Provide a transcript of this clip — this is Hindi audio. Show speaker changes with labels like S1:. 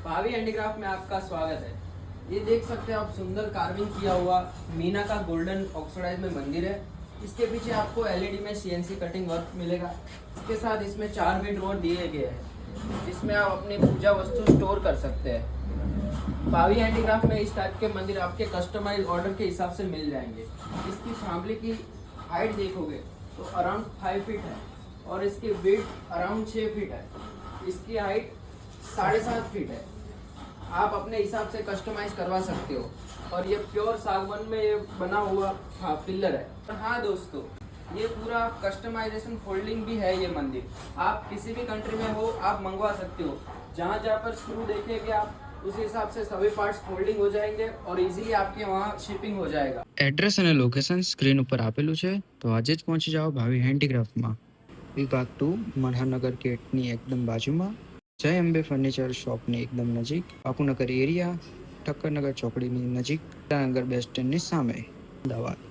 S1: भावी हैंडीक्राफ्ट में आपका स्वागत है। ये देख सकते हैं आप, सुंदर कार्विंग किया हुआ मीना का गोल्डन ऑक्सीडाइज में मंदिर है। इसके पीछे आपको एलईडी में सीएनसी कटिंग वर्क मिलेगा। इसके साथ इसमें 4 भी ड्रॉर दिए गए हैं जिसमें आप अपनी पूजा वस्तु स्टोर कर सकते हैं। भावी हैंडीक्राफ्ट में इस टाइप के मंदिर आपके कस्टमाइज ऑर्डर के हिसाब से मिल जाएंगे। इसकी छामली की हाइट देखोगे तो अराउंड 5 फीट है और इसकी विड्थ अराउंड 6 फीट है। इसकी हाइट 7.5 फीट है। आप अपने हिसाब से कस्टमाइज करवा सकते हो। और ये प्योर सागवान में ये बना हुआ पिलर है। और हाँ दोस्तों, ये पूरा कस्टमाइजेशन फोल्डिंग भी है। ये मंदिर आप किसी भी कंट्री में हो आप मंगवा सकते हो। जहाँ जहाँ पर स्क्रू देखेंगे आप उस हिसाब से सभी पार्ट्स फोल्डिंग हो जाएंगे और इजीली आपके वहाँ शिपिंग हो जाएगा।
S2: એડ્રેસ અને લોકેશન સ્ક્રીન ઉપર આપેલું છે, તો આજે જ પહોંચી જાઓ ભાવી હેન્ડીક્રાફ્ટમાં, વિભાગ 2, મલ્હારનગર ગેટની એકદમ બાજુમાં, જય અંબે ફર્નિચર શોપની એકદમ નજીક, બાપુનગર એરિયા, ઠક્કરનગર ચોકડીની નજીક, નગર બસ સ્ટેન્ડની સામે, અમદાવાદ।